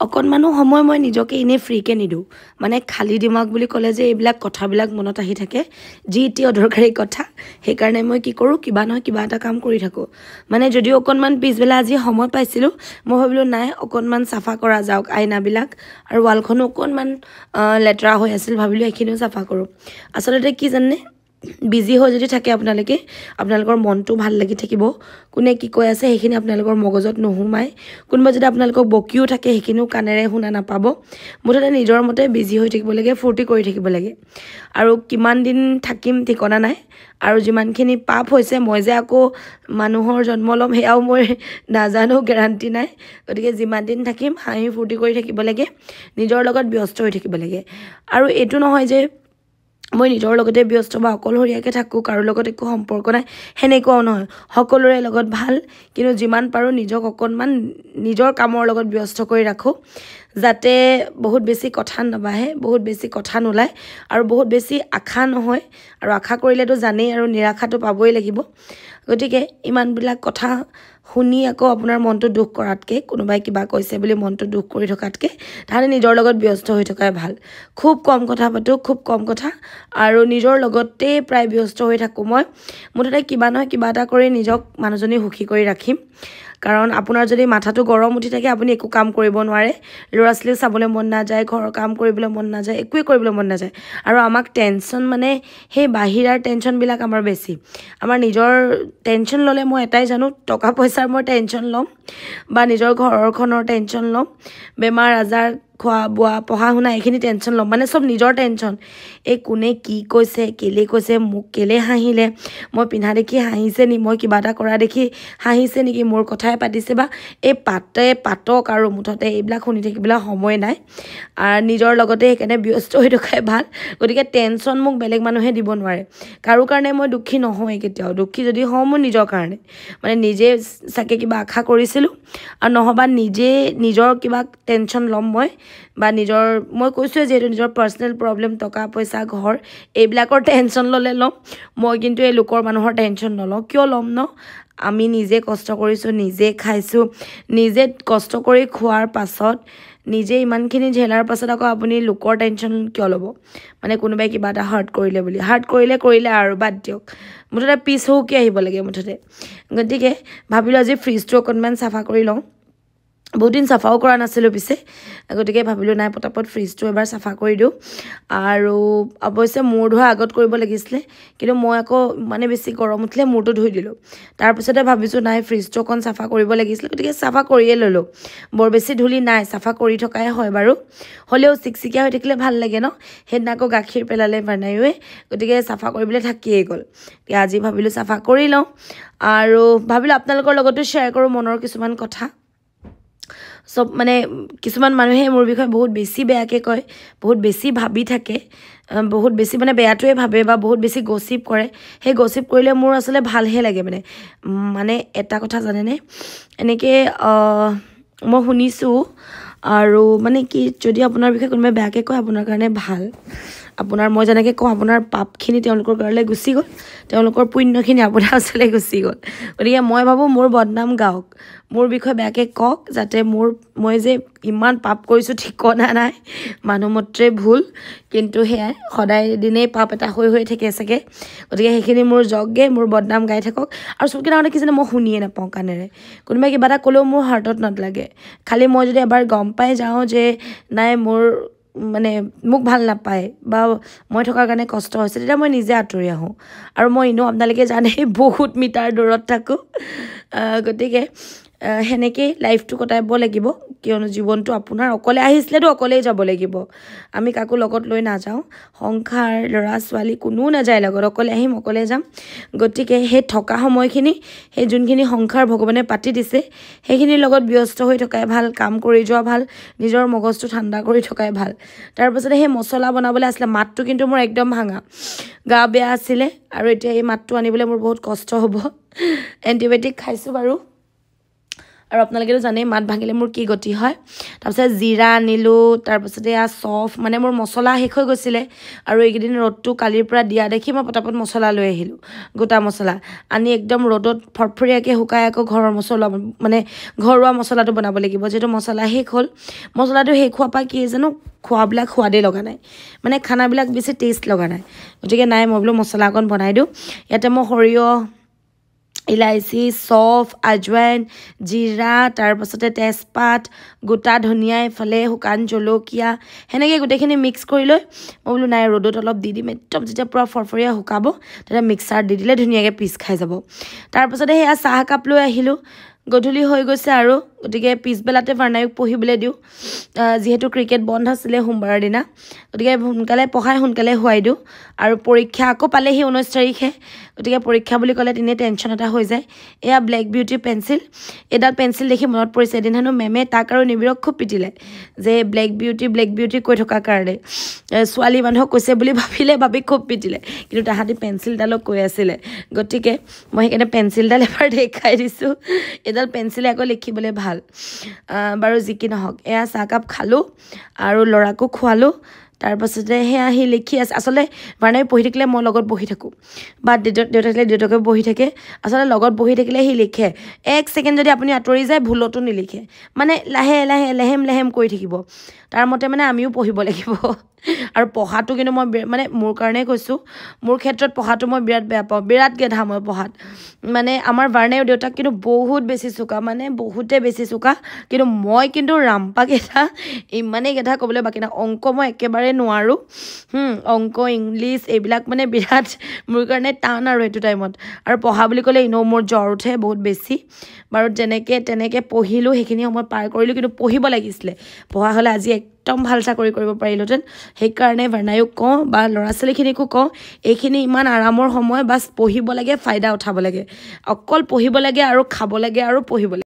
অকণমানো সময় মই নিজকে এনেই ফ্ৰীকে নিদিওঁ মানে খালী দিমাগ বুলি ক'লে যে এইবিলাক কথাবিলাক মনত আহি থাকে যি টি অদৰকাৰী কথা সেইকাৰণে মই কি কৰোঁ কিবা নহয় কিবা এটা কাম কৰি থাকোঁ মানে যদিও অকণমান পিছবেলা আজি সময় পাইছিলোঁ মই ভাবিলোঁ নাই অকণমান চাফা কৰা যাওক আইনাবিলাক আৰু ৱালখনো অকণমান লেতেৰা হৈ আছিল ভাবিলোঁ সেইখিনিও চাফা কৰোঁ আচলতে কি জানে বিজি হৈ যদি থাকে আপোনালোকৰ মনটো ভাল লাগি থাকিব কোনে কি কৈ আছে সেইখিনি আপোনালোকৰ মগজত নোসোমায় কোনোবা যদি আপোনালোকক বকিও থাকে সেইখিনিও কাণেৰে শুনা নাপাব মুঠতে নিজৰ মতে বিজি হৈ থাকিব লাগে ফূৰ্তি কৰি থাকিব লাগে আৰু কিমান দিন থাকিম ঠিকনা নাই আৰু যিমানখিনি পাপ হৈছে মই যে আকৌ মানুহৰ জন্ম ল'ম সেয়াও মই নাজানো গেৰাণ্টি নাই গতিকে যিমান দিন থাকিম হাঁহি ফূৰ্তি কৰি থাকিব লাগে নিজৰ লগত ব্যস্ত হৈ থাকিব লাগে আৰু এইটো নহয় যে মই নিজৰ লগতে ব্যস্ত বা অকলশৰীয়াকৈ থাকোঁ কাৰো লগত একো সম্পৰ্ক নাই সেনেকুৱাও নহয় সকলোৰে লগত ভাল কিন্তু যিমান পাৰোঁ নিজক অকণমান নিজৰ কামৰ লগত ব্যস্ত কৰি ৰাখোঁ যাতে বহুত বেছি কথা নাবাঢ়ে বহুত বেছি কথা নোলায় আৰু বহুত বেছি আশা নহয় আৰু আশা কৰিলেতো জানেই আৰু নিৰাশাটো পাবই লাগিব গতিকে ইমানবিলাক কথা শুনি আকৌ আপোনাৰ মনটো দুখ কৰাতকৈ কোনোবাই কিবা কৈছে বুলি মনটো দুখ কৰি থকাতকৈ তাহাঁতে নিজৰ লগত ব্যস্ত হৈ থকাই ভাল খুব কম কথা পাতোঁ খুব কম কথা আৰু নিজৰ লগতে প্ৰায় ব্যস্ত হৈ থাকোঁ মই মুঠতে কিবা নহয় কিবা এটা কৰি নিজক মানুহজনী সুখী কৰি ৰাখিম কাৰণ আপোনাৰ যদি মাথাটো গৰম উঠি থাকে আপুনি একো কাম কৰিব নোৱাৰে ল'ৰা ছোৱালী চাবলৈ মন নাযায় ঘৰৰ কাম কৰিবলৈ মন নাযায় একোৱে কৰিবলৈ মন নাযায় আৰু আমাক টেনশ্যন মানে সেই বাহিৰাৰ টেনশ্যনবিলাক আমাৰ বেছি আমাৰ নিজৰ টেনশ্যন ল'লে মই এটাই জানো টকা পইচাৰ মই টেনশ্যন ল'ম বা নিজৰ ঘৰখনৰ টেনশ্যন ল'ম বেমাৰ আজাৰ খোৱা বোৱা পঢ়া শুনা এইখিনি টেনশ্যন ল'ম মানে চব নিজৰ টেনশ্যন এই কোনে কি কৈছে কেলে কৈছে মোক কেলে হাঁহিলে মই পিন্ধা দেখি হাঁহিছে নি মই কিবা এটা কৰা দেখি হাঁহিছে নেকি মোৰ কথাই পাতিছে বা এই পাতক আৰু মুঠতে এইবিলাক শুনি থাকিবলৈ সময় নাই আৰু নিজৰ লগতে সেইকাৰণে ব্যস্ত হৈ থকাই ভাল গতিকে টেনশ্যন মোক বেলেগ মানুহে দিব নোৱাৰে কাৰো কাৰণে মই দুখী নহওঁৱেই কেতিয়াও দুখী যদি হওঁ মোৰ নিজৰ কাৰণে মানে নিজে চাগে কিবা আশা কৰিছিলোঁ আৰু নহবা নিজে নিজৰ কিবা টেনশ্যন ল'ম মই বা মই কৈছোঁৱে যিহেতু নিজৰ পাৰ্চনেল প্ৰব্লেম টকা পইচা ঘৰ এইবিলাকৰ টেনশ্যন ল'লে ল'ম মই কিন্তু এই লোকৰ মানুহৰ টেনশ্যন নলওঁ কিয় ল'ম ন আমি নিজে কষ্ট কৰিছোঁ নিজে খাইছোঁ নিজে কষ্ট কৰি খোৱাৰ পাছত নিজে ইমানখিনি ঝেলাৰ পাছত আকৌ আপুনি লোকৰ টেনশ্যন কিয় ল'ব মানে কোনোবাই কিবা এটা হাৰ্ট কৰিলে বুলি হাৰ্ট কৰিলে আৰু বাদ দিয়ক মুঠতে পিছ হওকি আহিব লাগে মুঠতে গতিকে ভাবিলোঁ আজি ফ্ৰিজটো অকণমান চাফা কৰি লওঁ বহুত দিন চাফাও কৰা নাছিলোঁ পিছে গতিকে ভাবিলোঁ নাই পটাপট ফ্ৰিজটো এবাৰ চাফা কৰি দিওঁ আৰু অৱশ্যে মূৰ ধোৱা আগত কৰিব লাগিছিলে কিন্তু মই আকৌ মানে বেছি গৰম উঠিলে মূৰটো ধুই দিলোঁ তাৰপিছতে ভাবিছোঁ নাই ফ্ৰিজটো অকণ চাফা কৰিব লাগিছিলে গতিকে চাফা কৰিয়ে ল'লোঁ বৰ বেছি ধূলি নাই চাফা কৰি থকাই হয় বাৰু হ'লেও চিকচিকীয়া হৈ থাকিলে ভাল লাগে ন সেইদিনা আকৌ গাখীৰ পেলালে বনাইৱে গতিকে চাফা কৰিবলৈ থাকিয়েই গ'ল এতিয়া আজি ভাবিলোঁ চাফা কৰি লওঁ আৰু ভাবিলোঁ আপোনালোকৰ লগতো শ্বেয়াৰ কৰোঁ মনৰ কিছুমান কথা চব মানে কিছুমান মানুহে মোৰ বিষয়ে বহুত বেছি বেয়াকৈ কয় বহুত বেছি ভাবি থাকে বহুত বেছি মানে বেয়াটোৱে ভাবে বা বহুত বেছি গচিপ কৰে সেই গচিপ কৰিলে মোৰ আচলতে ভালহে লাগে মানে এটা কথা জানেনে এনেকৈ মই শুনিছোঁ আৰু মানে কি যদি আপোনাৰ বিষয়ে কোনোবাই বেয়াকৈ কয় আপোনাৰ কাৰণে ভাল আপোনাৰ মই যেনেকৈ কওঁ আপোনাৰ পাপখিনি তেওঁলোকৰ ঘৰলৈ গুচি গ'ল তেওঁলোকৰ পুণ্যখিনি আপোনাৰ ওচৰলৈ গুচি গ'ল গতিকে মই ভাবোঁ মোৰ বদনাম গাওক মোৰ বিষয়ে বেয়াকৈ কওক যাতে মই যে ইমান পাপ কৰিছোঁ ঠিকনা নাই মানুহ মাত্ৰেই ভুল কিন্তু সেয়াই সদায় দিনেই পাপ এটা হৈ থাকে চাগে গতিকে সেইখিনি মোৰ জগগে মোৰ বদনাম গাই থাকক আৰু চবকৈ ডাঙৰ কি জানে মই শুনিয়ে নাপাওঁ কাণেৰে কোনোবাই কিবা এটা ক'লেও মোৰ হাৰ্টত নালাগে খালি মই যদি এবাৰ গম পাই যাওঁ যে নাই মোৰ মানে মোক ভাল নাপায় বা মই থকাৰ কাৰণে কষ্ট হৈছে তেতিয়া মই নিজে আঁতৰি আহোঁ আৰু মই এনেও আপোনালোকে জানে বহুত মিটাৰ দূৰত থাকোঁ গতিকে সেনেকৈয়ে লাইফটো কটাব লাগিব কিয়নো জীৱনটো আপোনাৰ অকলে আহিছিলেতো অকলেই যাব লাগিব আমি কাকো লগত লৈ নাযাওঁ সংসাৰ ল'ৰা ছোৱালী কোনো নাযায় লগত অকলে আহিম অকলে যাম গতিকে সেই থকা সময়খিনি সেই যোনখিনি সংসাৰ ভগৱানে পাতি দিছে সেইখিনিৰ লগত ব্যস্ত হৈ থকাই ভাল কাম কৰি যোৱা ভাল নিজৰ মগজটো ঠাণ্ডা কৰি থকাই ভাল তাৰপাছতে সেই মছলা বনাবলৈ আছিলে মাতটো কিন্তু মোৰ একদম ভাঙা গা বেয়া আছিলে আৰু এতিয়া এই মাতটো আনিবলৈ মোৰ বহুত কষ্ট হ'ব এণ্টিবায়'টিক খাইছোঁ বাৰু আৰু আপোনালোকেতো জানেই মাত ভাঙিলে মোৰ কি গতি হয় তাৰপিছত জিৰা আনিলোঁ তাৰপিছতে এয়া চফ মানে মোৰ মছলা শেষ হৈ গৈছিলে আৰু এইকেইদিন ৰ'দটো কালিৰ পৰা দিয়া দেখি মই পটাপট মছলা লৈ আহিলোঁ গোটা মছলা আনি একদম ৰ'দত ফৰফৰীয়াকৈ শুকাই আকৌ ঘৰৰ মছলা মানে ঘৰুৱা মছলাটো বনাব লাগিব যিহেতু মছলা শেষ হ'ল মছলাটো শেষ হোৱাৰ পৰা কি জানো খোৱাবিলাক সোৱাদেই লগা নাই মানে খানাবিলাক বেছি টেষ্ট লগা নাই গতিকে নাই মই বোলো মছলা অকণ বনাই দিওঁ ইয়াতে মই সৰিয়হ ইলাইচি চফ আজৱাইন জিৰা তাৰপাছতে তেজপাত গোটা ধনিয়া এইফালে শুকান জলকীয়া সেনেকৈ গোটেইখিনি মিক্স কৰি লৈ মই বোলো নাই ৰ'দত অলপ দি দিম একদম যেতিয়া পূৰা ফৰফৰীয়া শুকাব তেতিয়া মিক্সাৰত দি দিলে ধুনীয়াকৈ পিচ খাই যাব তাৰপাছতে সেয়া চাহ একাপ লৈ আহিলোঁ গধূলি হৈ গৈছে আৰু গতিকে পিছবেলাতে ভাৰ্ণায়ুক পঢ়িবলৈ দিওঁ যিহেতু ক্ৰিকেট বন্ধ আছিলে সোমবাৰৰ দিনা গতিকে সোনকালে পঢ়াই সোনকালে শুৱাই দিওঁ আৰু পৰীক্ষা আকৌ পালেহি 19 তাৰিখে গতিকে পৰীক্ষা বুলি ক'লে তেনেই টেনশ্যন এটা হৈ যায় এয়া ব্লেক বিউটি পেঞ্চিল এডাল পেঞ্চিল দেখি মনত পৰিছে এদিন হেনো মেমে তাক আৰু নিবিৰক খুব পিটিলে যে ব্লেক বিউটি কৈ থকাৰ কাৰণে ছোৱালী মানুহক কৈছে বুলি ভাবি খুব পিটিলে কিন্তু তাহাঁতি পেঞ্চিলডালক কৈ আছিলে গতিকে মই সেইকাৰণে পেঞ্চিলডাল এবাৰ দেখাই দিছোঁ এডাল পেঞ্চিলে আকৌ লিখিবলৈ ভাল বাৰু যি কি নহওক এয়া চাহকাপ খালোঁ আৰু ল'ৰাকো খোৱালোঁ তাৰপাছতে সেয়া সি লিখি আছে আচলতে ভাৰ্ণায়ুক পঢ়ি থাকিলে মই লগত বহি থাকোঁ বা দেউতাকে বহি থাকে আচলতে লগত বহি থাকিলে সি লিখে 1 ছেকেণ্ড যদি আপুনি আঁতৰি যায় ভুলতো নিলিখে মানে লাহে লাহে লেহেম কৰি থাকিব তাৰ মতে মানে আমিও পঢ়িব লাগিব আৰু পঢ়াটো কিন্তু মই মানে মোৰ কাৰণে কৈছোঁ মোৰ ক্ষেত্ৰত পঢ়াটো মই বিৰাট বেয়া পাওঁ বিৰাট গেধা মই পঢ়াত মানে আমাৰ ভাৰ্ণায়ুৰ দেউতাক কিন্তু বহুত বেছি চোকা মানে বহুতে বেছি চোকা কিন্তু মই কিন্তু ৰাম্পা গেধা ইমানেই গেধা ক'বলৈ বাকী নাই অংক মই একেবাৰে নোৱাৰোঁ অংক ইংলিছ এইবিলাক মানে বিৰাট মোৰ কাৰণে টান আৰু এইটো টাইমত আৰু পঢ়া বুলি ক'লে এনেও মোৰ জ্বৰ উঠে বহুত বেছি বাৰু তেনেকৈ পঢ়িলোঁ সেইখিনি সময় পাৰ কৰিলোঁ কিন্তু পঢ়িব লাগিছিলে পঢ়া হ'লে আজি একদম ভাল চাকৰি কৰিব পাৰিলোঁহেঁতেন সেইকাৰণে ভাৰ্ণায়ুক কওঁ বা ল'ৰা ছোৱালীখিনিকো কওঁ এইখিনি ইমান আৰামৰ সময় বাছ পঢ়িব লাগে ফাইদা উঠাব লাগে অকল পঢ়িব লাগে আৰু খাব লাগে আৰু পঢ়িব লাগে